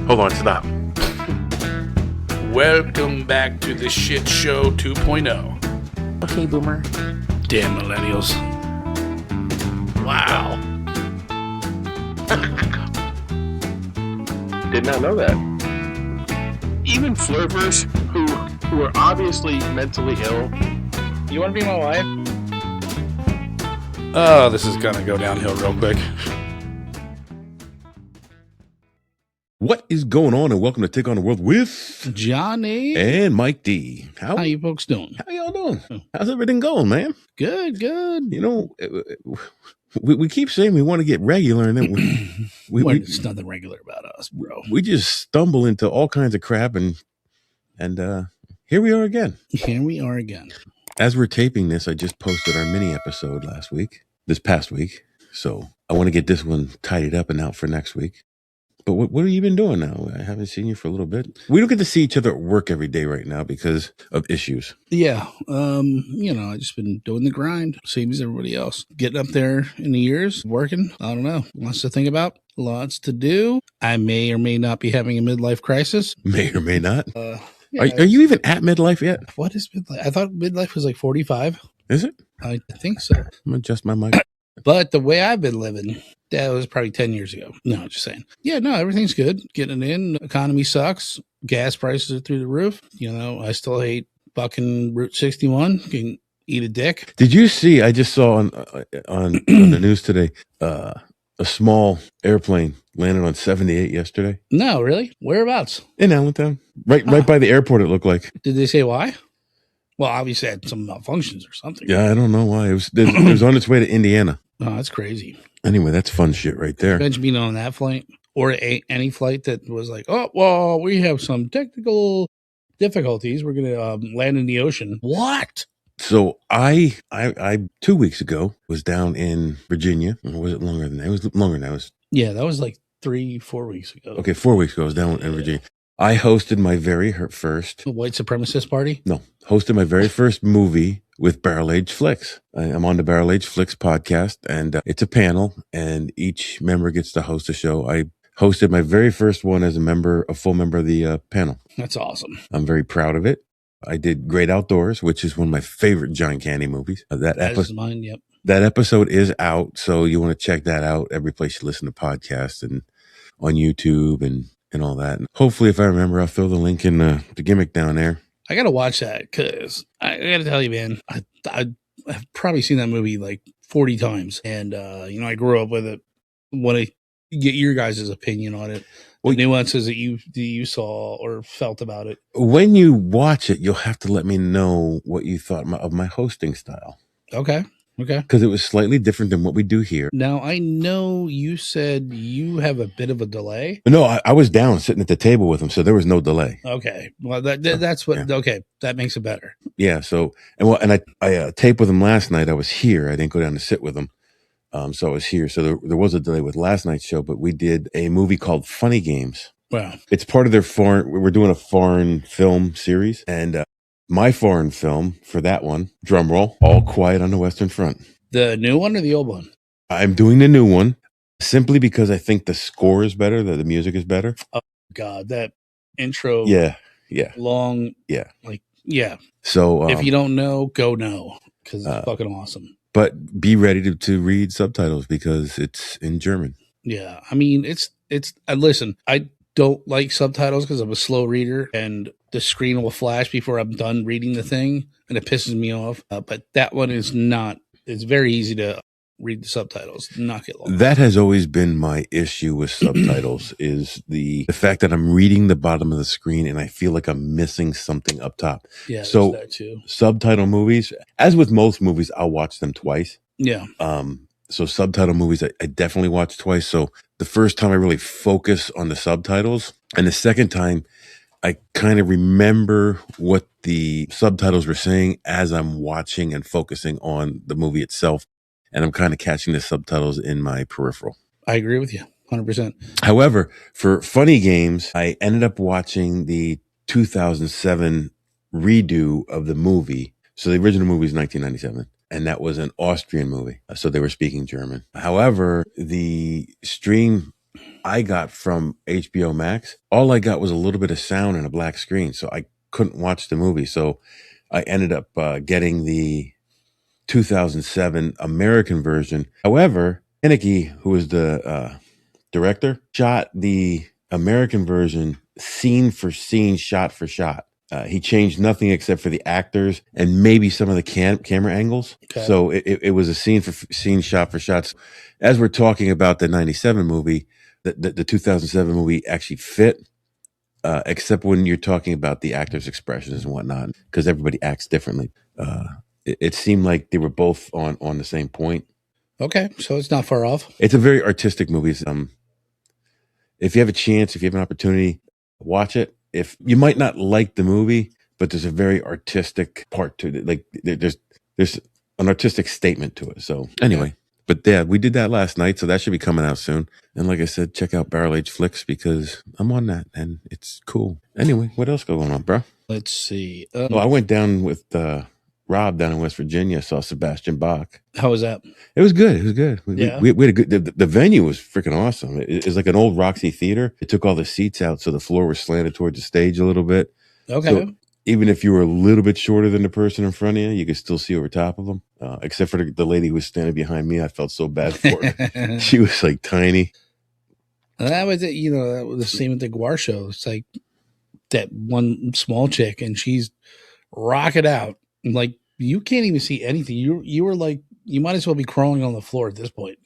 Hold on, stop. Welcome back to the Shit Show 2.0. Okay, boomer. Damn millennials. Wow. Did not know that. Even flirters who are obviously mentally ill. You want to be my wife? Oh, this is gonna go downhill real quick. What is going on, and welcome to Take on the World with Johnny and Mike D. How you folks doing? How y'all doing? How's everything going, man? Good. You know, we keep saying we want to get regular, and then There's nothing regular about us, bro. We just stumble into all kinds of crap, and here we are again. As we're taping this, I just posted our mini episode this past week. So I want to get this one tidied up and out for next week. But what have you been doing now? I haven't seen you for a little bit. We don't get to see each other at work every day right now because of issues. Yeah. I just been doing the grind, same as everybody else. Getting up there in the years, working. I don't know. Lots to think about. Lots to do. I may or may not be having a midlife crisis. May or may not. Yeah. Are you even at midlife yet? What is midlife? I thought midlife was like 45. Is it? I think so. I'm going to adjust my mic. But the way I've been living, that was probably 10 years ago. No, just saying. Yeah, no, everything's good. Getting it in. Economy sucks. Gas prices are through the roof. You know, I still hate fucking Route 61. Can eat a dick. Did you see, I just saw on the news today, a small airplane landed on 78 yesterday. No, really? Whereabouts? In Allentown. Right by the airport, it looked like. Did they say why? Well, obviously it had some malfunctions or something. Yeah, I don't know why. It was on its way to Indiana. Oh, that's crazy. Anyway, that's fun shit right there. Imagine being on that flight or any flight that was like, oh, well, we have some technical difficulties. We're going to land in the ocean. What? So I 2 weeks ago was down in Virginia. Or was it longer than that? It was longer than that. Yeah, that was like 3-4 weeks ago. Okay, 4 weeks ago I was down in Virginia. I hosted my very first... A white supremacist party? No, hosted my very first movie with Barrel Age Flicks. I'm on the Barrel Age Flicks podcast, and it's a panel, and each member gets to host a show. I hosted my very first one as a full member of the panel. That's awesome. I'm very proud of it. I did Great Outdoors, which is one of my favorite John Candy movies. That is mine, yep. That episode is out, so you want to check that out every place you listen to podcasts and on YouTube and all that. And hopefully, if I remember, I'll throw the link in the gimmick down there. I got to watch that because I got to tell you, man, I've probably seen that movie like 40 times. And, I grew up with it. Want to get your guys' opinion on it. The nuances that you saw or felt about it. When you watch it, you'll have to let me know what you thought of my hosting style. Okay. Because it was slightly different than what we do here. Now, I know you said you have a bit of a delay. No, I was down sitting at the table with him, so there was no delay. Okay. Well, that's what, yeah. Okay. That makes it better. Yeah. So, I taped with him last night. I was here. I didn't go down to sit with him. So I was here. So there was a delay with last night's show, but we did a movie called Funny Games. Wow. It's part of their we're doing a foreign film series, and my foreign film for that one, drum roll, All Quiet on the Western Front. The new one or the old one? I'm doing the new one simply because I think the score is better, the music is better. Oh, God, that intro. Yeah. Long. Yeah. Yeah. So if you don't know, go know because it's fucking awesome. But be ready to read subtitles because it's in German. Yeah. I mean, it's listen, I don't like subtitles because I'm a slow reader and the screen will flash before I'm done reading the thing and it pisses me off. But that one is not, it's very easy to read the subtitles, not get lost. That has always been my issue with subtitles is the fact that I'm reading the bottom of the screen and I feel like I'm missing something up top. Yeah, so that too. Subtitle movies, as with most movies, I'll watch them twice. Yeah. So subtitle movies, I definitely watch twice. So the first time I really focus on the subtitles, and the second time I kind of remember what the subtitles were saying as I'm watching and focusing on the movie itself. And I'm kind of catching the subtitles in my peripheral. I agree with you 100%. However, for Funny Games, I ended up watching the 2007 redo of the movie. So the original movie is 1997. And that was an Austrian movie. So they were speaking German. However, the stream I got from HBO Max, all I got was a little bit of sound and a black screen, so I couldn't watch the movie. So I ended up getting the 2007 American version. However, Haneke, who was the director, shot the American version scene for scene, shot for shot. He changed nothing except for the actors and maybe some of the camera angles. Okay. So it was a scene for scene, shot for shots. As we're talking about the 97 movie, the 2007 movie actually fit, except when you're talking about the actors' expressions and whatnot, because everybody acts differently. It seemed like they were both on the same point. Okay, so it's not far off. It's a very artistic movie. If you have a chance, if you have an opportunity, watch it. If you might not like the movie, but there's a very artistic part to it. Like there's an artistic statement to it. So anyway, but yeah, we did that last night, so that should be coming out soon. And like I said, check out Barrel Age Flicks because I'm on that and it's cool. Anyway, what else going on, bro? Let's see. I went down with Rob down in West Virginia, saw Sebastian Bach. How was that? It was good. It was good. We had a good. The venue was freaking awesome. It's like an old Roxy Theater. It took all the seats out, so the floor was slanted towards the stage a little bit. Okay. So even if you were a little bit shorter than the person in front of you, you could still see over top of them. Except for the lady who was standing behind me, I felt so bad for her. She was like tiny. That was it. That was the same with the Guar show. It's like that one small chick, and she's rocking out. Like you can't even see anything. You were like, you might as well be crawling on the floor at this point.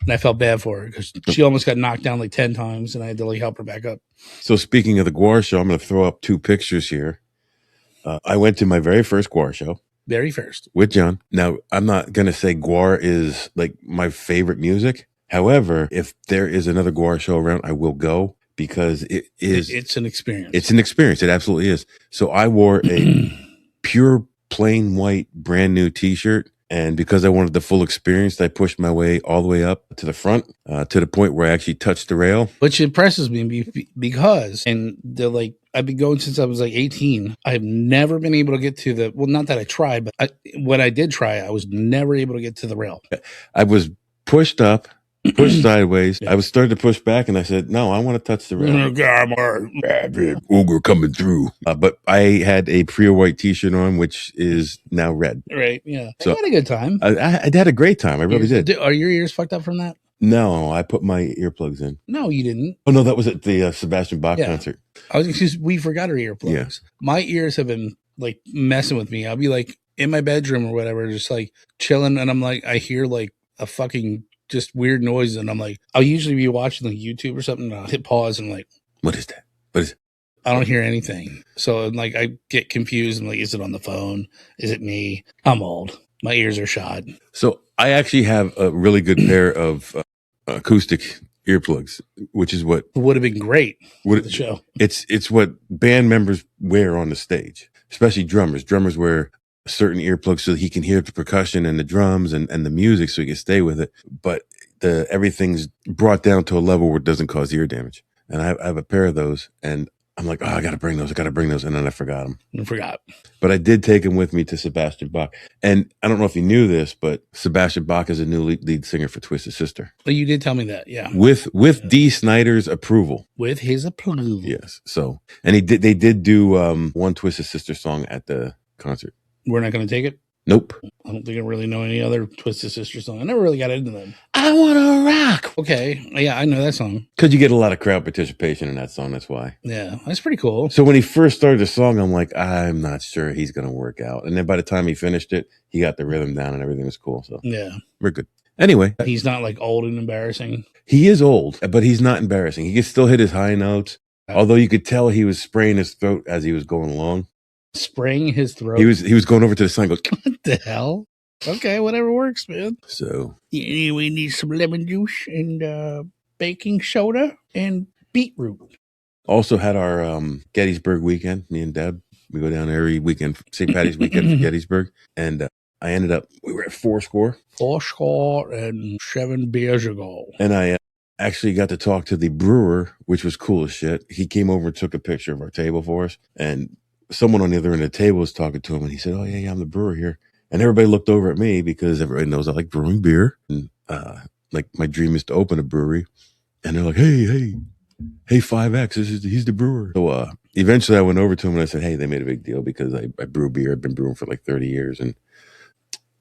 And I felt bad for her because she almost got knocked down like 10 times, and I had to like help her back up. So speaking of the Guar show, I'm going to throw up 2 pictures here. I went to my very first Guar show. Very first. With John. Now, I'm not going to say Guar is like my favorite music. However, if there is another Guar show around, I will go because it's an experience. It's an experience. It absolutely is. So I wore a pure plain white brand new t-shirt, and because I wanted the full experience, I pushed my way all the way up to the front, to the point where I actually touched the rail. Which impresses me because, and they're like, I've been going since I was like 18. I've never been able to get to not that I tried, but when I did try, I was never able to get to the rail. I was pushed up, pushed sideways. Yeah. I was starting to push back, and I said, no, I want to touch the rail. Ogre coming through. But I had a pure white t-shirt on, which is now red. Right, yeah. So I had a good time. I had a great time. I really did. Are your ears fucked up from that? No, I put my earplugs in. No, you didn't. Oh, no, that was at the Sebastian Bach concert. We forgot our earplugs. Yeah. My ears have been like messing with me. I'll be like in my bedroom or whatever, just like chilling, and I'm like, I hear like a fucking just weird noise, and I'm like, I'll usually be watching like YouTube or something, and I'll hit pause and I'm like, what is that? What is it? I don't hear anything. So like I get confused. I'm like, is it on the phone? Is it me? I'm old. My ears are shot. So I actually have a really good pair of acoustic earplugs, which is what would have been great for the show. It's what band members wear on the stage, especially drummers. Drummers wear certain earplugs so that he can hear the percussion and the drums and the music so he can stay with it. But everything's brought down to a level where it doesn't cause ear damage. And I have a pair of those, and I'm like, I got to bring those. And then I forgot them. But I did take them with me to Sebastian Bach. And I don't know if you knew this, but Sebastian Bach is a new lead singer for Twisted Sister. Oh, you did tell me that, yeah. With Dee Snider's approval. With his approval. Yes. So, and they did do one Twisted Sister song at the concert. We're not going to take it? Nope. I don't think I really know any other Twisted Sister song. I never really got into them. I want to rock. Okay. Yeah, I know that song. Because you get a lot of crowd participation in that song. That's why. Yeah, that's pretty cool. So when he first started the song, I'm like, I'm not sure he's going to work out. And then by the time he finished it, he got the rhythm down and everything was cool. So yeah, we're good. Anyway. He's not like old and embarrassing. He is old, but he's not embarrassing. He can still hit his high notes. Although you could tell he was spraying his throat as he was going along. Spraying his throat? He was going over to the side and goes, what the hell? Okay, whatever works, man. So we need some lemon juice and baking soda and beetroot. Also had our Gettysburg weekend. Me and Deb, we go down every weekend, St. Patty's weekend for Gettysburg, and I ended up. We were at 4 and 7 beers ago, and I actually got to talk to the brewer, which was cool as shit. He came over and took a picture of our table for us, and someone on the other end of the table was talking to him, and he said, "Oh yeah, I'm the brewer here." And everybody looked over at me because everybody knows I like brewing beer. And like my dream is to open a brewery. And they're like, hey, 5X, he's the brewer. So eventually I went over to him and I said, hey, they made a big deal because I brew beer. I've been brewing for like 30 years. And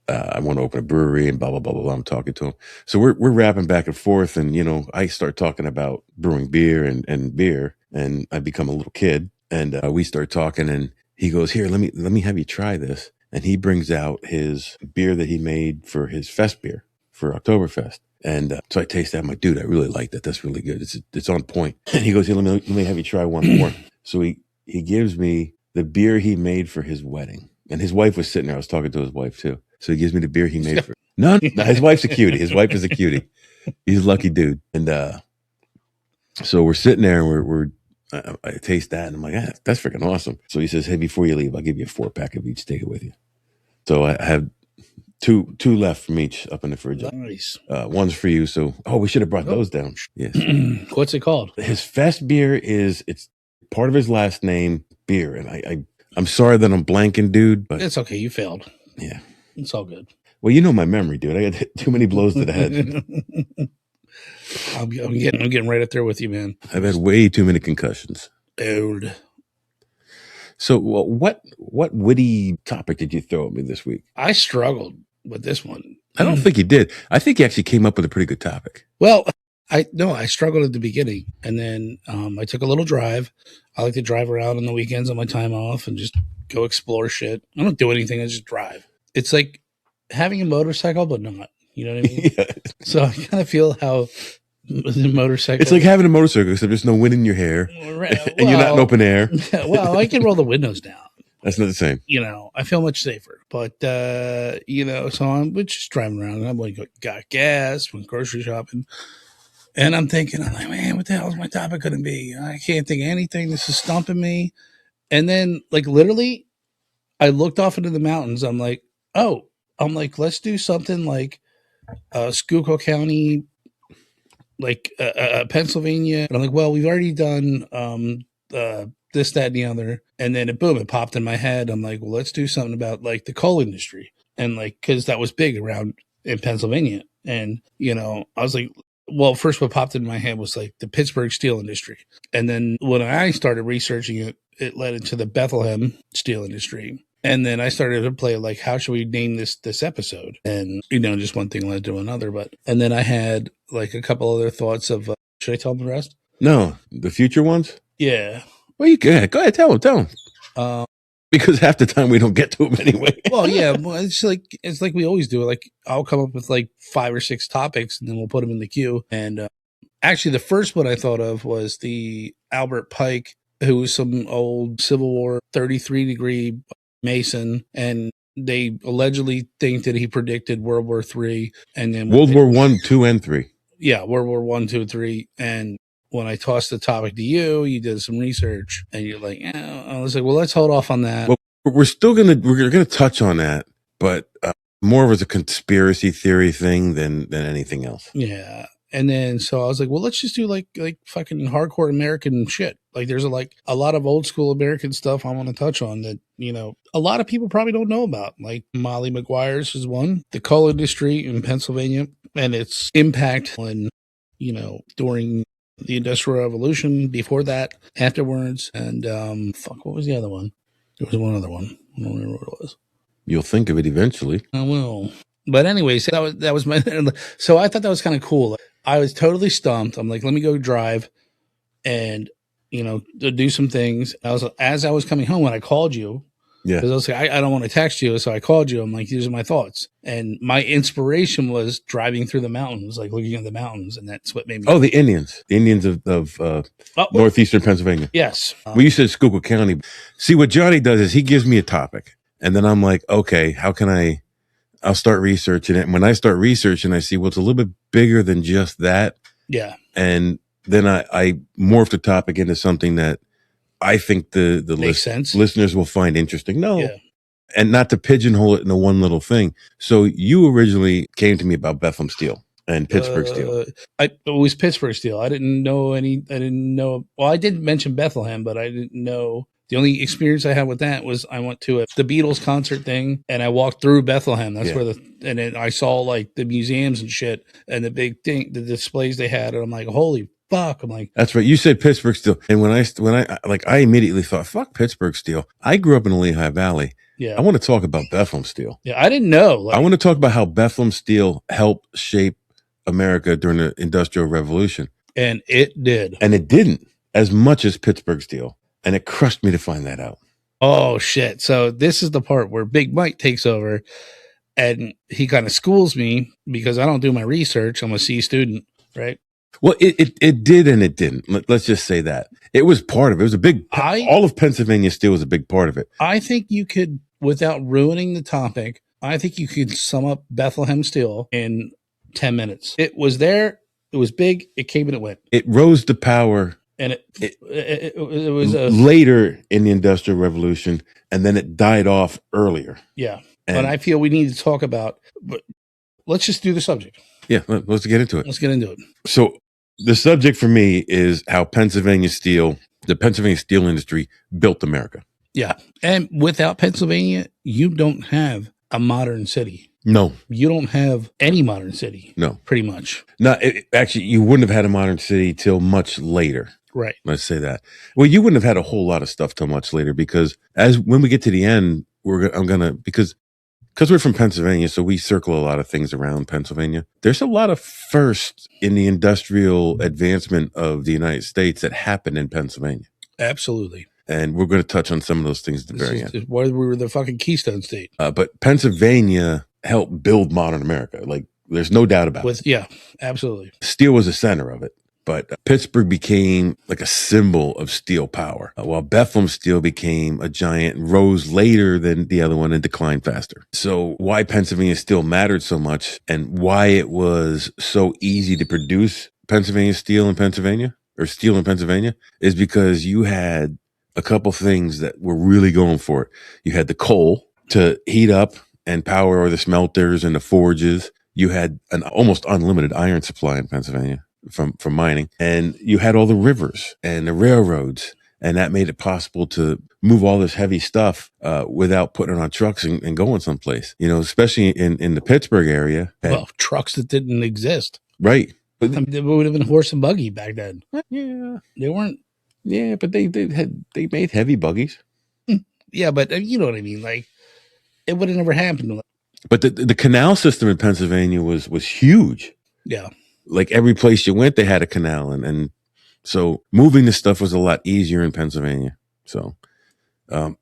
I want to open a brewery and blah, blah, blah, blah, blah. I'm talking to him. So we're rapping back and forth. And, I start talking about brewing beer and beer. And I become a little kid. And we start talking and he goes, here, let me have you try this. And he brings out his beer that he made for his fest beer for Oktoberfest. And so I taste that. I'm like, dude, I really like that. That's really good. It's on point. And he goes, here, let me have you try one more. So he gives me the beer he made for his wedding. And his wife was sitting there. I was talking to his wife too. So he gives me the beer he made for no, his wife's a cutie. His wife is a cutie. He's a lucky dude. And so we're sitting there and I taste that and I'm like, that's freaking awesome. So he says, hey, before you leave, I'll give you a 4-pack of each. Take it with you. So I have two left from each up in the fridge. Nice. One's for you. So, we should have brought those down. Yes. What's it called? His fest beer it's part of his last name, beer. And I'm sorry that I'm blanking, dude, but it's okay. You failed. Yeah. It's all good. Well, you know my memory, dude. I got too many blows to the head. I'm getting right up there with you, man. I've had way too many concussions. Dude. So what witty topic did you throw at me this week? I struggled with this one. I don't think you did. I think you actually came up with a pretty good topic. Well, I struggled at the beginning, and then I took a little drive. I like to drive around on the weekends on my time off and just go explore shit. I don't do anything. I just drive. It's like having a motorcycle, but not. You know what I mean? Yeah. So I kind of feel how the motorcycle. It's like having a motorcycle, except there's no wind in your hair, and you're not in open air. Well, I can roll the windows down. That's not the same. I feel much safer. But, so we're just driving around. And I'm like, got gas, went grocery shopping. And I'm like, man, what the hell is my topic going to be? I can't think of anything. This is stumping me. And then, like, literally, I looked off into the mountains. I'm like, let's do something like Schuylkill County, like Pennsylvania. And I'm like, well, we've already done this, that, and the other. And then it popped in my head. I'm like, well, let's do something about like the coal industry. And like, cause that was big around in Pennsylvania. And, I was like, well, first what popped in my head was like the Pittsburgh steel industry. And then when I started researching it, it led into the Bethlehem steel industry. And then I started to play like, how should we name this episode? And, just one thing led to another. And then I had like a couple other thoughts of, should I tell them the rest? No, the future ones? Yeah. Well, you can. Go ahead, tell them. Because half the time we don't get to them anyway. Well, yeah, it's like we always do. Like I'll come up with like 5 or 6 topics, and then we'll put them in the queue. And actually, the first one I thought of was the Albert Pike, who was some old Civil War 33-degree Mason, and they allegedly think that he predicted World War III, and then World War I, II, and III. Yeah, World War I, II, III, and when I tossed the topic to you, you did some research and you're like, I was like, well, let's hold off on that. Well, we're gonna touch on that, but more of as a conspiracy theory thing than anything else. Yeah. And then, so I was like, well, let's just do like fucking hardcore American shit. Like there's a lot of old school American stuff I want to touch on that, a lot of people probably don't know about. Like Molly McGuire's is one, the coal industry in Pennsylvania and its impact on, during the Industrial Revolution, before that, afterwards, and what was the other one? There was one other one. I don't remember what it was. You'll think of it eventually. I will. But anyways, that was my. So I thought that was kind of cool. I was totally stumped. I'm like, let me go drive, and do some things. As I was coming home when I called you. Yeah. Because I was like, I don't want to text you, so I called you. I'm like, these are my thoughts. And my inspiration was driving through the mountains, like looking at the mountains, and that's what made me. Oh, the Indians of northeastern Pennsylvania. Yes. Well, you said Schuylkill County. See, what Johnny does is he gives me a topic, and then I'm like, okay, how can I'll start researching it. And when I start researching, I see, well, it's a little bit bigger than just that. Yeah. And then I morph the topic into something that I think the listeners will find interesting. No. Yeah. And not to pigeonhole it into one little thing. So you originally came to me about Bethlehem Steel and Pittsburgh Steel. It was Pittsburgh Steel. I didn't know. Well, I did mention Bethlehem, but I didn't know The only experience I had with that was I went to the Beatles concert thing, and I walked through Bethlehem. That's where and then I saw like the museums and shit and the big thing, the displays they had. And I'm like, holy fuck. I'm like, that's right. You said Pittsburgh Steel. And when I immediately thought, fuck Pittsburgh Steel. I grew up in the Lehigh Valley. Yeah. I want to talk about Bethlehem Steel. Yeah. I didn't know. I want to talk about how Bethlehem Steel helped shape America during the Industrial Revolution. And it did. And it didn't as much as Pittsburgh Steel. And it crushed me to find that out. Oh, shit. So this is the part where Big Mike takes over and he kind of schools me because I don't do my research. I'm a C student, right? Well, it did and it didn't. Let's just say that. It was part of it. It was a big, all of Pennsylvania Steel was a big part of it. I think you could, without ruining the topic, I think you could sum up Bethlehem Steel in 10 minutes. It was there. It was big. It came and it went. It rose to power. And it was later in the Industrial Revolution, and then it died off earlier. Yeah. But I feel we need to talk about, but let's just do the subject. Yeah, let's get into it. Let's get into it. So the subject for me is how the Pennsylvania steel industry built America. Yeah. And without Pennsylvania, you don't have a modern city. No. You don't have any modern city. No. Pretty much. No, actually, you wouldn't have had a modern city till much later. Right. Let's say that. Well, you wouldn't have had a whole lot of stuff till much later because when we get to the end, because we're from Pennsylvania, so we circle a lot of things around Pennsylvania. There's a lot of firsts in the industrial advancement of the United States that happened in Pennsylvania. Absolutely. And we're going to touch on some of those things at the very end. Why we were the fucking Keystone State. But Pennsylvania helped build modern America. Like, there's no doubt about it. Yeah, absolutely. Steel was the center of it. But Pittsburgh became like a symbol of steel power, while Bethlehem Steel became a giant and rose later than the other one and declined faster. So why Pennsylvania Steel mattered so much and why it was so easy to produce Pennsylvania steel in Pennsylvania is because you had a couple things that were really going for it. You had the coal to heat up and power the smelters and the forges. You had an almost unlimited iron supply in Pennsylvania from mining, and you had all the rivers and the railroads, and that made it possible to move all this heavy stuff without putting it on trucks and going someplace, especially in the Pittsburgh area. Well, trucks that didn't exist. Right. But they would have been horse and buggy back then. Yeah. They weren't. Yeah, but they made heavy buggies. Yeah, but you know what I mean? Like, it would have never happened. But the canal system in Pennsylvania was huge. Yeah. Like every place you went, they had a canal. And so moving this stuff was a lot easier in Pennsylvania. So, so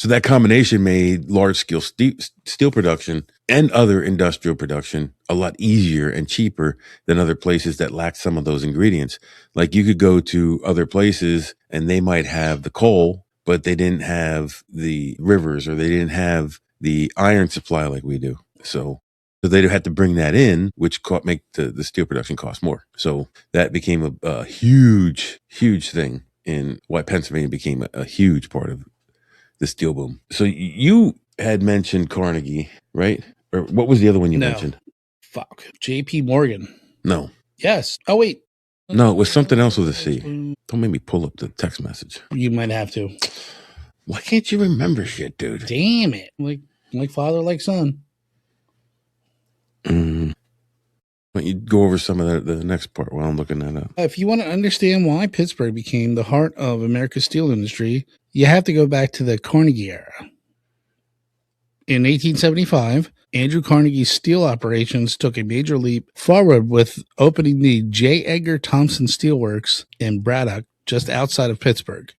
that combination made large scale steel production and other industrial production a lot easier and cheaper than other places that lacked some of those ingredients. Like, you could go to other places and they might have the coal, but they didn't have the rivers or they didn't have the iron supply like we do. So they had to bring that in, which make the steel production cost more. So that became a huge, huge thing in why Pennsylvania became a huge part of the steel boom. So you had mentioned Carnegie, right? Or what was the other one you mentioned? Fuck. J.P. Morgan. No. Yes. Oh, wait. No, it was something else with a C. Don't make me pull up the text message. You might have to. Why can't you remember shit, dude? Damn it. Like father, like son. Why don't you go over some of the next part while I'm looking that up? If you want to understand why Pittsburgh became the heart of America's steel industry, you have to go back to the Carnegie era. In 1875, Andrew Carnegie's steel operations took a major leap forward with opening the J. Edgar Thompson Steelworks in Braddock, just outside of Pittsburgh.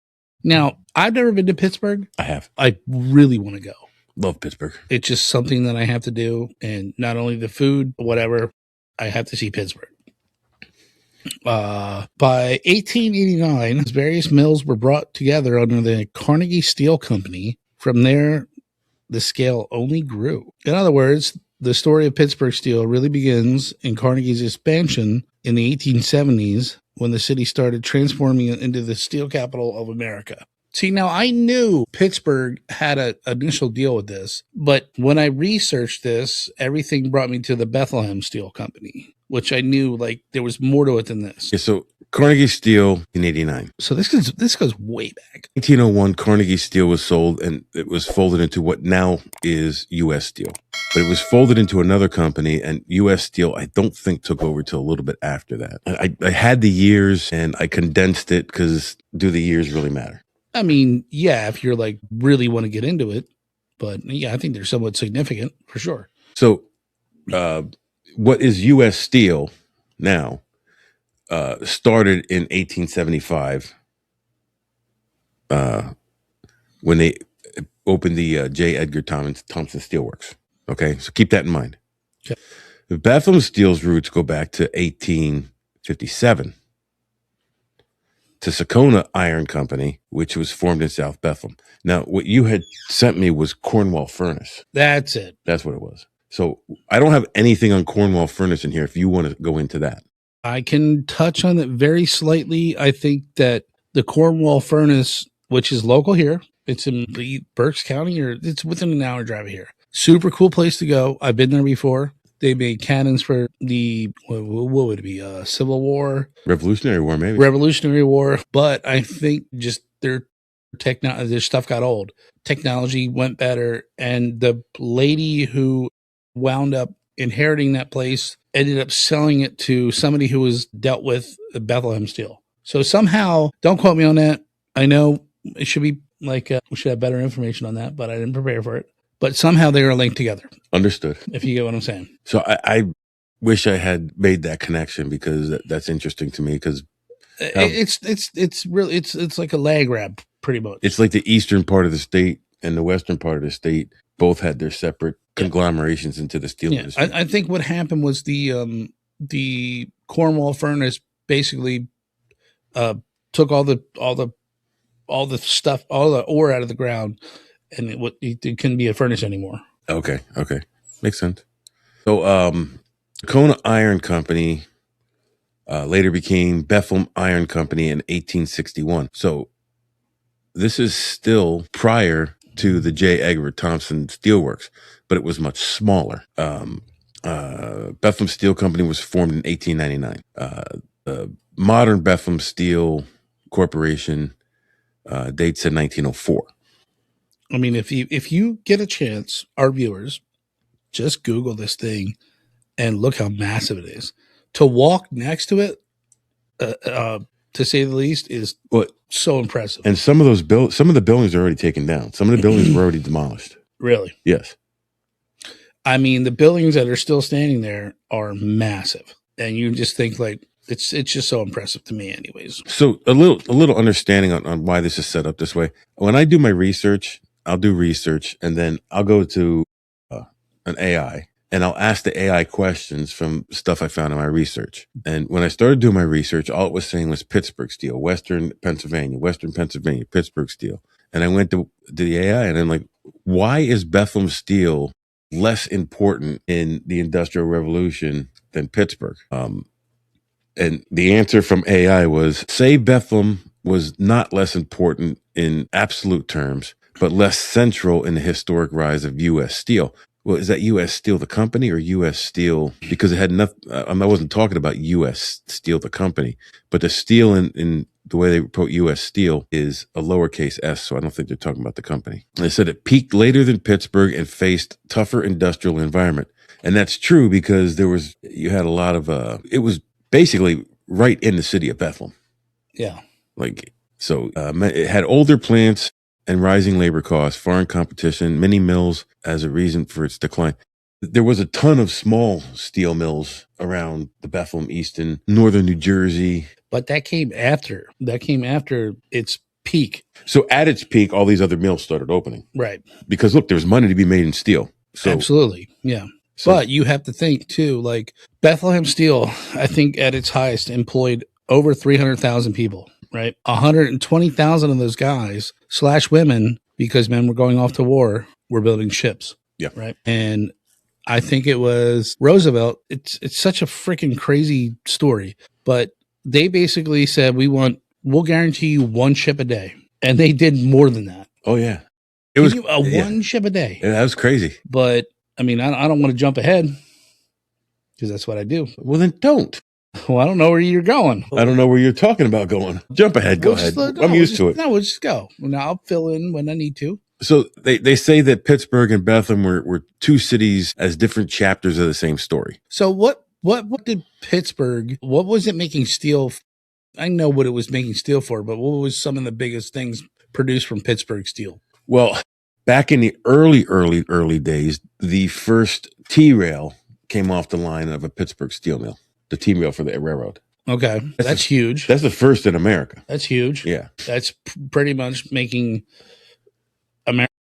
Now, I've never been to Pittsburgh. I have. I really want to go. Love Pittsburgh. It's just something that I have to do. And not only the food, whatever, I have to see Pittsburgh. By 1889, various mills were brought together under the Carnegie Steel Company. From there, the scale only grew. In other words, the story of Pittsburgh Steel really begins in Carnegie's expansion in the 1870s when the city started transforming it into the steel capital of America. See, now I knew Pittsburgh had an initial deal with this, but when I researched this, everything brought me to the Bethlehem Steel Company, which I knew like there was more to it than this. Yeah, so Carnegie Steel in 89. So this goes way back. 1901, Carnegie Steel was sold, and it was folded into what now is U.S. Steel. But it was folded into another company, and U.S. Steel, I don't think, took over till a little bit after that. I had the years, and I condensed it because do the years really matter? I mean, yeah, if you're like really want to get into it. But yeah, I think they're somewhat significant for sure. So what is U.S. Steel now started in 1875 when they opened the J. Edgar Thompson Steelworks. Okay, so keep that in mind. Okay. The Bethlehem Steel's roots go back to 1857 to Sakona Iron Company, which was formed in South Bethlehem. Now, what you had sent me was Cornwall Furnace. That's it. That's what it was. So I don't have anything on Cornwall Furnace in here if you want to go into that. I can touch on it very slightly. I think that the Cornwall Furnace, which is local here, it's in Berks County, or it's within an hour drive of here. Super cool place to go. I've been there before. They made cannons for the, what would it be, Civil War? Revolutionary War, maybe. Revolutionary War. But I think just their stuff got old. Technology went better. And the lady who wound up inheriting that place ended up selling it to somebody who was dealt with Bethlehem Steel. So somehow, don't quote me on that. I know it should be like, we should have better information on that, but I didn't prepare for it. But somehow they are linked together. Understood. If you get what I'm saying. So I wish I had made that connection because that's interesting to me because it's really it's like a lag grab pretty much. It's like the eastern part of the state and the western part of the state both had their separate conglomerations into the steel industry. I think what happened was the Cornwall Furnace basically took all the stuff, all the ore out of the ground. And it couldn't be a furnace anymore. Okay. Makes sense. So Kona Iron Company later became Bethlehem Iron Company in 1861. So this is still prior to the J. Edgar Thompson Steelworks, but it was much smaller. Bethlehem Steel Company was formed in 1899. The modern Bethlehem Steel Corporation dates in 1904. I mean, if you get a chance, our viewers, just Google this thing and look how massive it is. To walk next to it, to say the least, is so impressive. And some of the buildings are already taken down. Some of the buildings were already demolished. Really? Yes. I mean, the buildings that are still standing there are massive, and you just think like it's just so impressive to me, anyways. So a little understanding on why this is set up this way. When I do my research, I'll do research, and then I'll go to an AI, and I'll ask the AI questions from stuff I found in my research. And when I started doing my research, all it was saying was Pittsburgh Steel, Western Pennsylvania, Pittsburgh Steel. And I went to the AI, and I'm like, why is Bethlehem Steel less important in the Industrial Revolution than Pittsburgh? And the answer from AI was, say Bethlehem was not less important in absolute terms, but less central in the historic rise of U.S. Steel. Well, is that U.S. Steel the company or U.S. Steel? Because it had nothing. I wasn't talking about U.S. Steel the company, but the steel in the way they wrote U.S. Steel is a lowercase s, so I don't think they're talking about the company. And they said it peaked later than Pittsburgh and faced tougher industrial environment, and that's true because you had a lot of it was basically right in the city of Bethlehem. Yeah, it had older plants and rising labor costs, foreign competition, many mills as a reason for its decline. There was a ton of small steel mills around the Bethlehem, Easton, northern New Jersey. But that came after its peak. So at its peak, all these other mills started opening. Right. Because look, there's money to be made in steel. So, absolutely. Yeah. But you have to think too, like Bethlehem Steel, I think at its highest employed over 300,000 people. Right. 120,000 of those guys / women, because men were going off to war, were building ships. Yeah. Right. And I think it was Roosevelt. It's such a freaking crazy story, but they basically said, we'll guarantee you one ship a day. And they did more than that. Oh yeah. It was one ship a day. Yeah, that was crazy. But I mean, I don't want to jump ahead because that's what I do. Well, then don't. Well, I don't know where you're going. I don't know where you're talking about going. Jump ahead. Go ahead. I'm used to it. No, we'll just go. Now I'll fill in when I need to. So they say that Pittsburgh and Bethlehem were two cities as different chapters of the same story. So what did Pittsburgh, what was it making steel? I know what it was making steel for, but what was some of the biggest things produced from Pittsburgh steel? Well, back in the early days, the first T-rail came off the line of a Pittsburgh steel mill, the T-rail for the railroad. Okay. That's huge. That's the first in America. That's huge. Yeah. That's pretty much making America,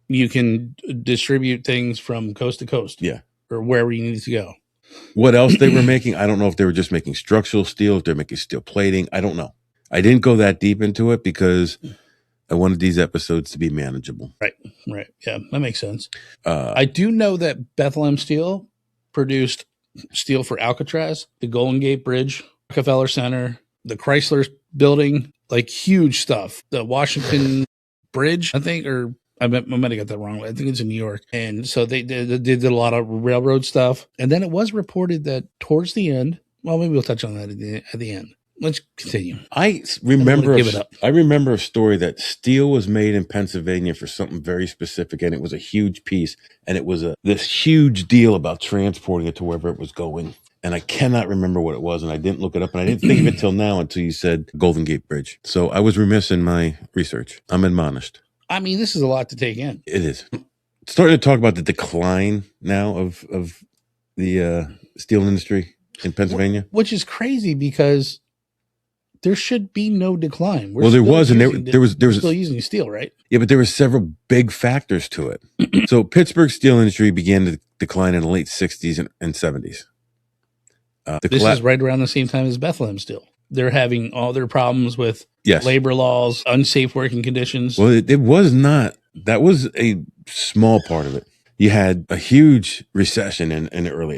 you can distribute things from coast to coast. Yeah. Or wherever you need to go. What else they were making? I don't know if they were just making structural steel, if they're making steel plating. I don't know. I didn't go that deep into it because I wanted these episodes to be manageable. Right. Yeah, that makes sense. I do know that Bethlehem Steel produced steel for Alcatraz, the Golden Gate Bridge, Rockefeller Center, the Chrysler Building, like huge stuff. The Washington Bridge, I think, or I might have got that wrong. I think it's in New York. And so they did a lot of railroad stuff. And then it was reported that towards the end, well, maybe we'll touch on that at the end. Let's continue. I remember a story that steel was made in Pennsylvania for something very specific, and it was a huge piece, and it was this huge deal about transporting it to wherever it was going. And I cannot remember what it was, and I didn't look it up, and I didn't think of it till now until you said Golden Gate Bridge. So I was remiss in my research. I'm admonished. I mean, this is a lot to take in. It is. Starting to talk about the decline now of the steel industry in Pennsylvania. Which is crazy because there should be no decline. There was still using steel, right? Yeah, but there were several big factors to it. So Pittsburgh steel industry began to decline in the late 60s and 70s. This is right around the same time as Bethlehem Steel. They're having all their problems with labor laws, unsafe working conditions. Well, it was not. That was a small part of it. You had a huge recession in the early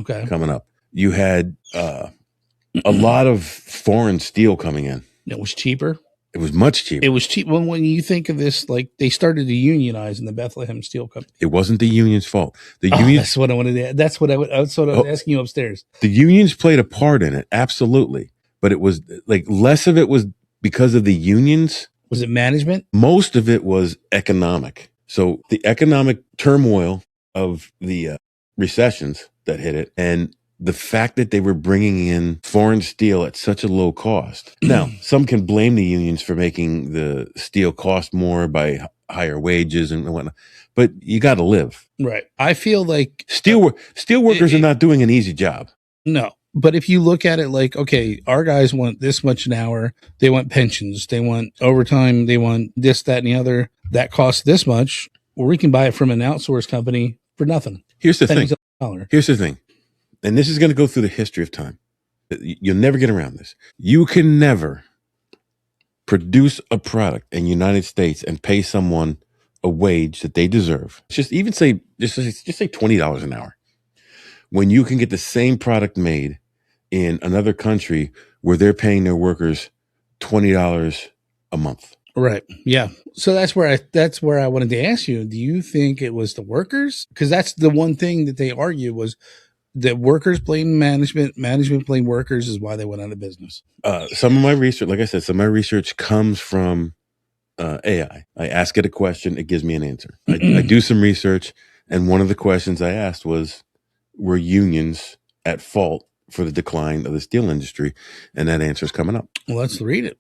80s coming up. You had a lot of foreign steel coming in. It was cheaper. It was much cheaper. It was cheap. When you think of this, like they started to unionize in the Bethlehem Steel Company. It wasn't the union's fault. The unions. That's what I wanted to. That's what I was asking you upstairs. The unions played a part in it, absolutely. But it was like less of it was because of the unions. Was it management? Most of it was economic. So the economic turmoil of the recessions that hit it, and the fact that they were bringing in foreign steel at such a low cost. Now, some can blame the unions for making the steel cost more by higher wages and whatnot, but you got to live. Right. I feel like steel workers are not doing an easy job. No. But if you look at it like, okay, our guys want this much an hour. They want pensions. They want overtime. They want this, that, and the other. That costs this much. Or we can buy it from an outsourced company for nothing. Here's the thing. And this is going to go through the history of time. You'll never get around this. You can never produce a product in the United States and pay someone a wage that they deserve. Just say $20 an hour. When you can get the same product made in another country where they're paying their workers $20 a month. Right. Yeah. So that's where I wanted to ask you. Do you think it was the workers? Because that's the one thing that they argue was that workers blame management blame workers is why they went out of business. Some of my research, like I said, some of my research comes from AI. I ask it a question, it gives me an answer. I do some research, and one of the questions I asked was, were unions at fault for the decline of the steel industry? And that answer is coming up. Well, let's read it.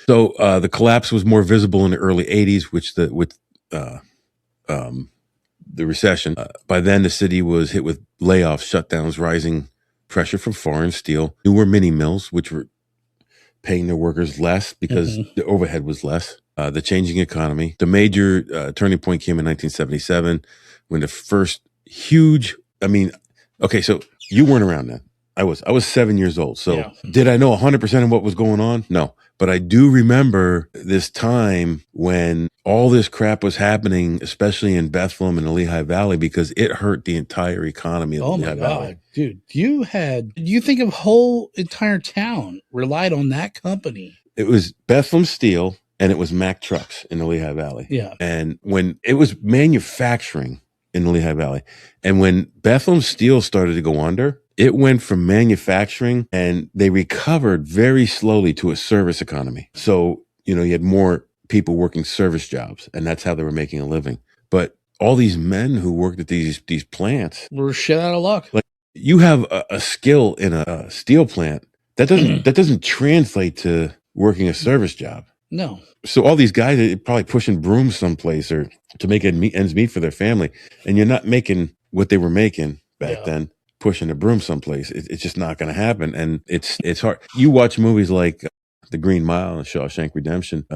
So the collapse was more visible in the early 80s, with the recession. By then, the city was hit with layoffs, shutdowns, rising pressure from foreign steel, newer mini mills, which were paying their workers less because the overhead was less. The changing economy. The major turning point came in 1977 when the first huge. So you weren't around then. I was 7 years old. So Did I know 100% of what was going on? No. But I do remember this time when all this crap was happening, especially in Bethlehem and the Lehigh Valley, because it hurt the entire economy of the Lehigh Valley. Dude, you think of whole entire town relied on that company. It was Bethlehem Steel and it was Mack Trucks in the Lehigh Valley. Yeah. And when it was manufacturing in the Lehigh Valley, and when Bethlehem Steel started to go under, It went from manufacturing, and they recovered very slowly to a service economy. So, you had more people working service jobs, and that's how they were making a living. But all these men who worked at these plants were shit out of luck. Like, you have a skill in a steel plant that doesn't translate to working a service job. No. So all these guys are probably pushing brooms someplace or to make ends meet for their family, and you're not making what they were making back then. Pushing a broom someplace, it's just not going to happen, and it's hard. You watch movies like The Green Mile and Shawshank Redemption.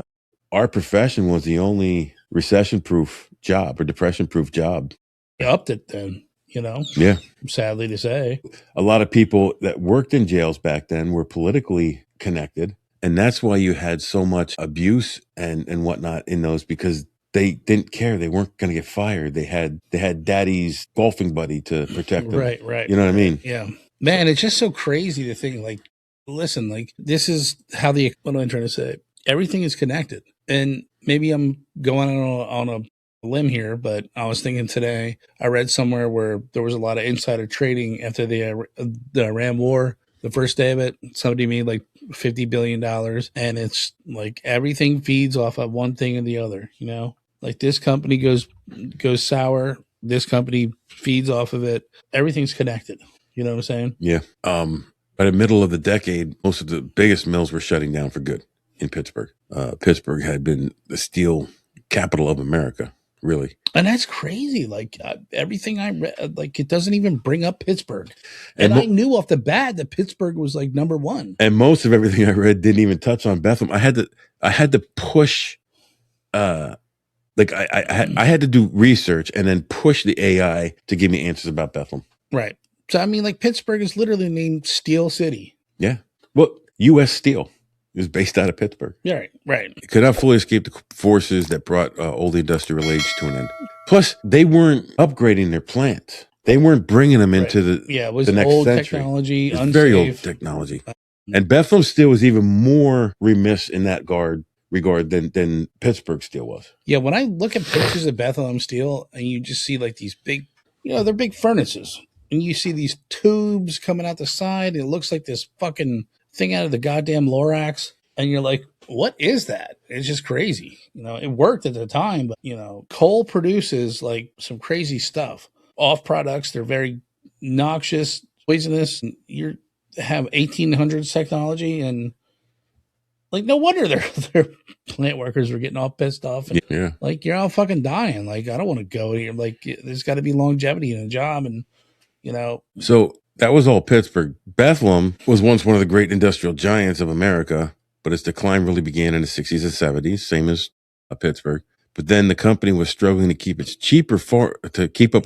Our profession was the only recession-proof job or depression-proof job. They upped it then, Yeah. Sadly to say. A lot of people that worked in jails back then were politically connected, and that's why you had so much abuse and whatnot in those, because they didn't care. They weren't going to get fired. They had daddy's golfing buddy to protect them. Right. You know what I mean? Yeah. Man, it's just so crazy to think, like, listen, like, this is how what am I trying to say? Everything is connected. And maybe I'm going on a limb here, but I was thinking today, I read somewhere where there was a lot of insider trading after the Iran war. The first day of it, somebody made like $50 billion. And it's like everything feeds off of one thing or the other, Like this company goes sour. This company feeds off of it. Everything's connected. You know what I'm saying? Yeah. By the middle of the decade, most of the biggest mills were shutting down for good in Pittsburgh. Pittsburgh had been the steel capital of America, really. And that's crazy. Like everything I read, like it doesn't even bring up Pittsburgh. And I knew off the bat that Pittsburgh was like number one. And most of everything I read didn't even touch on Bethlehem. I had to push. I had to do research and then push the AI to give me answers about Bethlehem. Right. So I mean, like Pittsburgh is literally named Steel City. Yeah. Well, U.S. Steel is based out of Pittsburgh. Yeah, right. It could not fully escape the forces that brought old industrial age to an end. Plus, they weren't upgrading their plants. They weren't bringing them into it was the next old century. Technology, it was unsafe. Very old technology. And Bethlehem Steel was even more remiss in that regard than Pittsburgh Steel was. Yeah, when I look at pictures of Bethlehem Steel and you just see like these big, they're big furnaces. And you see these tubes coming out the side. It looks like this fucking thing out of the goddamn Lorax. And you're like, what is that? It's just crazy. It worked at the time, but, coal produces like some crazy stuff. Off products, they're very noxious, poisonous. You have 1800s technology, and like, no wonder their plant workers were getting all pissed off. And, yeah. Like, you're all fucking dying. Like, I don't want to go here. Like, there's got to be longevity in a job. And, So that was all Pittsburgh. Bethlehem was once one of the great industrial giants of America, but its decline really began in the 60s and 70s, same as Pittsburgh. But then the company was struggling to keep up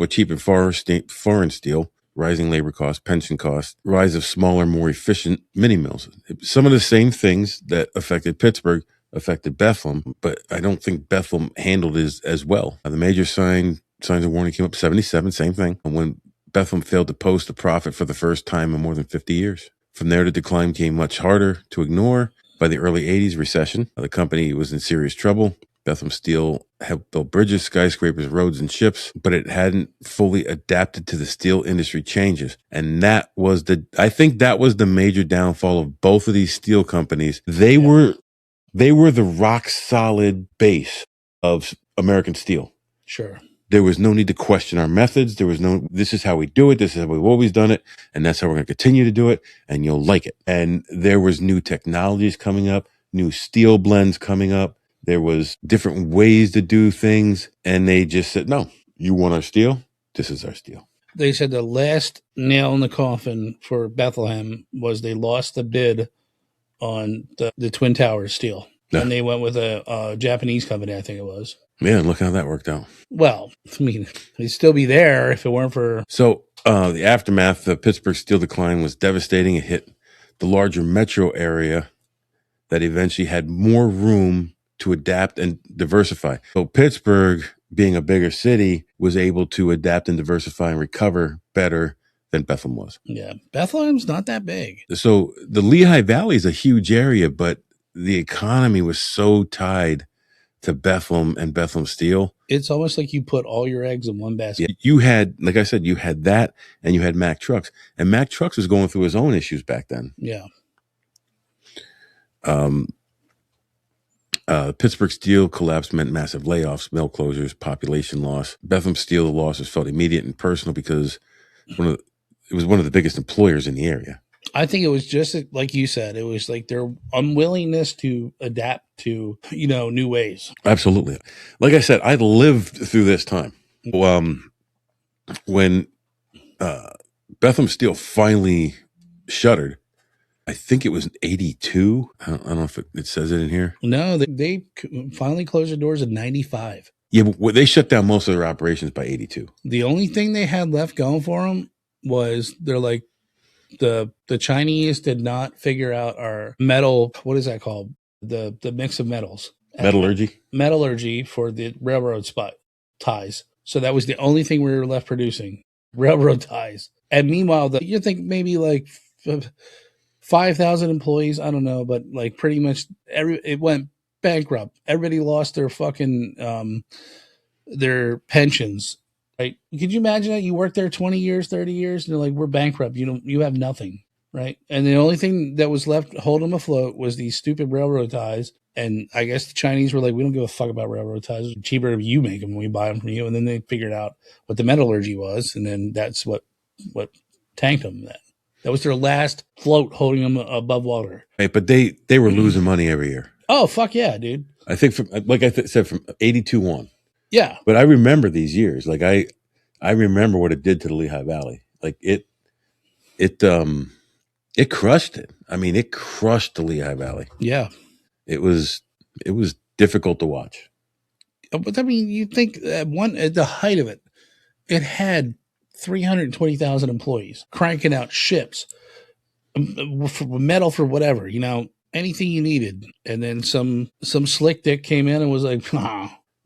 with cheaper foreign steel, rising labor costs, pension costs, rise of smaller, more efficient mini mills. Some of the same things that affected Pittsburgh affected Bethlehem, but I don't think Bethlehem handled it as well. The major signs of warning came up 77, same thing, when Bethlehem failed to post a profit for the first time in more than 50 years. From there, the decline came much harder to ignore. By the early 80s recession, the company was in serious trouble. Bethlehem Steel helped build bridges, skyscrapers, roads, and ships, but it hadn't fully adapted to the steel industry changes. And I think that was the major downfall of both of these steel companies. They were the rock solid base of American steel. Sure. There was no need to question our methods. This is how we do it. This is how we've always done it. And that's how we're going to continue to do it. And you'll like it. And there was new technologies coming up, new steel blends coming up. There was different ways to do things. And they just said, no, you want our steel? This is our steel. They said the last nail in the coffin for Bethlehem was they lost the bid on the Twin Towers steel. Yeah. And they went with a Japanese company, I think it was. Yeah, look how that worked out. Well, I mean, they'd still be there if it weren't for... So the aftermath of Pittsburgh steel decline was devastating. It hit the larger metro area that eventually had more room to adapt and diversify. So Pittsburgh, being a bigger city, was able to adapt and diversify and recover better than Bethlehem was. Yeah, Bethlehem's not that big. So the Lehigh Valley is a huge area, but the economy was so tied to Bethlehem and Bethlehem Steel. It's almost like you put all your eggs in one basket. You had, like I said, you had that, and you had Mack Trucks. And Mack Trucks was going through his own issues back then. Yeah. Pittsburgh Steel collapse meant massive layoffs, mill closures, population loss. Bethlehem Steel, the loss was felt immediate and personal because it was one of the biggest employers in the area. I think it was just like you said. It was like their unwillingness to adapt to, new ways. Absolutely. Like I said, I lived through this time. When Bethlehem Steel finally shuttered, I think it was 82. I don't know if it says it in here. No, they finally closed their doors in 95. Yeah, but they shut down most of their operations by 82. The only thing they had left going for them was they're like, the Chinese did not figure out our metal. What is that called? The mix of metals. Metallurgy for the railroad ties. So that was the only thing we were left producing, railroad ties. And meanwhile, you think maybe like 5,000 employees. I don't know, but like pretty much it went bankrupt. Everybody lost their fucking their pensions. Right? Could you imagine that? You work there 20 years, 30 years, and they're like, we're bankrupt. You have nothing, right? And the only thing that was left holding them afloat was these stupid railroad ties. And I guess the Chinese were like, we don't give a fuck about railroad ties. It's cheaper if you make them when we buy them from you. And then they figured out what the metallurgy was, and then that's what tanked them. That was their last float holding them above water. Right, but they were losing money every year. Oh, fuck yeah, dude. I think said from 82 on. Yeah. But I remember these years. Like I remember what it did to the Lehigh Valley. Like it crushed it. I mean, it crushed the Lehigh Valley. Yeah. It was difficult to watch. But I mean, you think at the height of it, it had 320,000 employees cranking out ships, for metal for whatever, anything you needed. And then some slick dick came in and was like,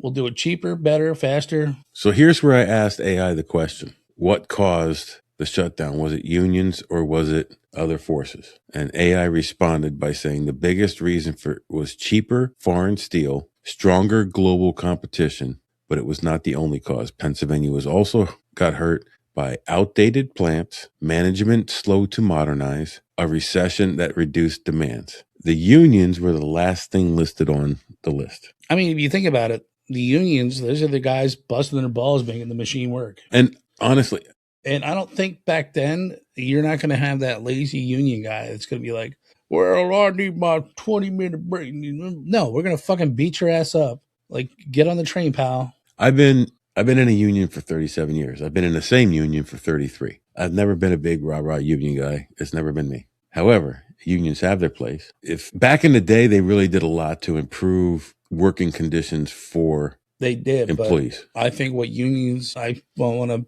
we'll do it cheaper, better, faster. So here's where I asked AI the question. What caused the shutdown? Was it unions or was it other forces? And AI responded by saying the biggest reason was cheaper foreign steel, stronger global competition, but it was not the only cause. Pennsylvania was also got hurt by outdated plants, management slow to modernize, a recession that reduced demands. The unions were the last thing listed on the list. I mean, if you think about it, the unions, those are the guys busting their balls making the machine work. And honestly, and I don't think back then you're not going to have that lazy union guy that's going to be like, well, I need my 20-minute break. No, we're going to fucking beat your ass up. Like, get on the train, pal. I've been in a union for 37 years. I've been in the same union for 33. I've never been a big rah-rah union guy. It's never been me. However, unions have their place. If back in the day, they really did a lot to improve working conditions for employees. But I think what unions, I don't want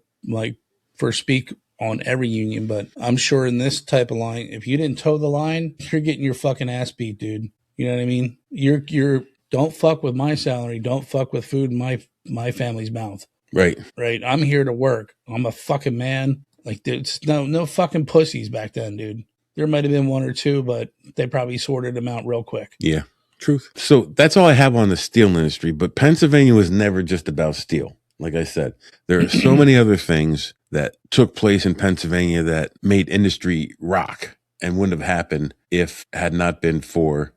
to speak on every union, but I'm sure in this type of line, if you didn't toe the line, you're getting your fucking ass beat, dude. You know what I mean? You're don't fuck with my salary. Don't fuck with food in my family's mouth. Right. Right. I'm here to work. I'm a fucking man. Like, there's no fucking pussies back then, dude. There might have been one or two, but they probably sorted them out real quick. Yeah. Truth. So that's all I have on the steel industry, but Pennsylvania was never just about steel. Like I said, there are so many other things that took place in Pennsylvania that made industry rock and wouldn't have happened if had not been for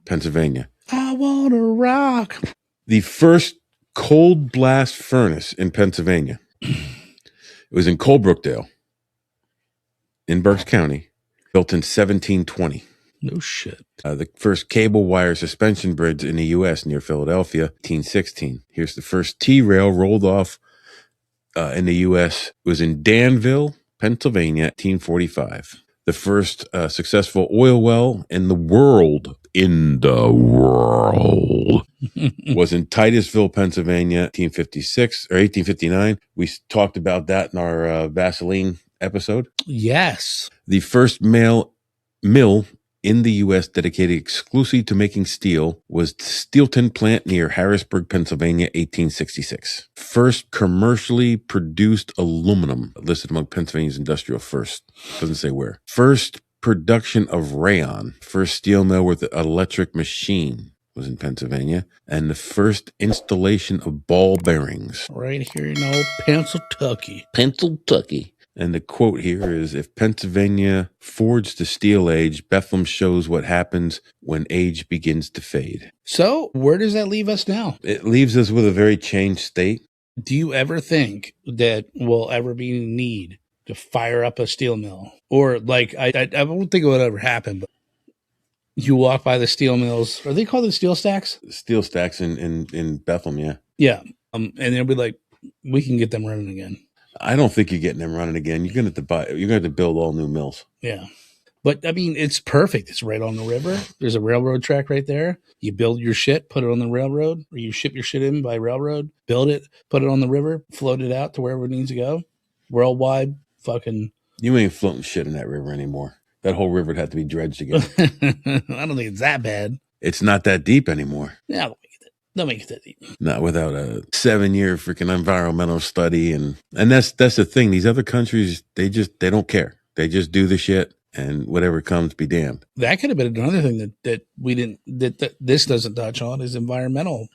Pennsylvania. I want to rock. The first cold blast furnace in Pennsylvania. It was in Colebrookdale in Berks County, built in 1720. No shit. The first cable wire suspension bridge in the U.S. near Philadelphia, 1816. Here's the first T-rail rolled off in the U.S. It was in Danville, Pennsylvania, 1845. The first successful oil well in the world, was in Titusville, Pennsylvania, 1856 or 1859. We talked about that in our Vaseline episode. Yes. The first mill in the U.S. dedicated exclusively to making steel was the Steelton plant near Harrisburg, Pennsylvania, 1866. First commercially produced aluminum, listed among Pennsylvania's industrial first. Doesn't say where. First production of rayon. First steel mill with an electric machine. was in Pennsylvania, and the first installation of ball bearings. Right here in old Pennsylvania. And the quote here is, if Pennsylvania forged the steel age, Bethlehem shows what happens when age begins to fade. So where does that leave us now? It leaves us with a very changed state. Do you ever think that we'll ever be in need to fire up a steel mill? Or like, I don't think it would ever happen, but you walk by the steel mills. Are they called the steel stacks? Steel stacks in Bethlehem, yeah. Yeah. And they'll be like, we can get them running again. I don't think you're getting them running again. You're going to have to build all new mills. Yeah. But I mean, it's perfect. It's right on the river. There's a railroad track right there. You build your shit, put it on the railroad, or you ship your shit in by railroad, build it, put it on the river, float it out to wherever it needs to go. Worldwide fucking. You ain't floating shit in that river anymore. That whole river would have to be dredged again. I don't think it's that bad. It's not that deep anymore. Yeah, don't make it that deep. Not without a 7-year freaking environmental study. And that's the thing. These other countries, they don't care. They just do the shit, and whatever comes, be damned. That could have been another thing that we didn't, that this doesn't touch on, is environmental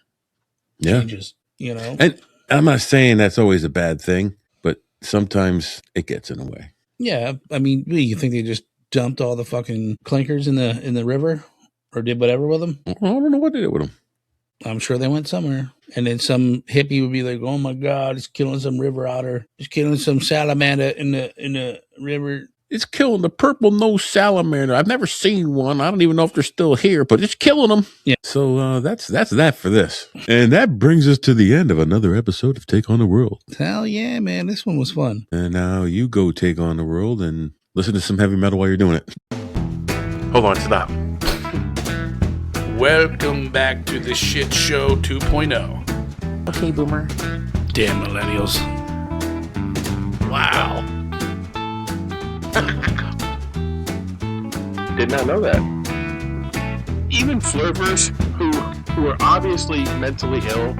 changes, you know? And I'm not saying that's always a bad thing, but sometimes it gets in the way. Yeah. I mean, you think they just dumped all the fucking clinkers in the river, or did whatever with them? I don't know what they did with them. I'm sure they went somewhere. And then some hippie would be like, oh my God, it's killing some river otter. It's killing some salamander in the river. It's killing the purple-nosed salamander. I've never seen one. I don't even know if they're still here, but it's killing them. Yeah. So that's that for this. And that brings us to the end of another episode of Take on the World. Hell yeah, man. This one was fun. And now you go take on the world and listen to some heavy metal while you're doing it. Hold on, stop. Welcome back to the Shit Show 2.0. Okay, Boomer. Damn millennials. Wow. Did not know that. Even flirters who are obviously mentally ill.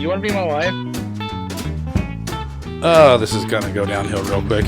You want to be my wife? Oh, this is going to go downhill real quick.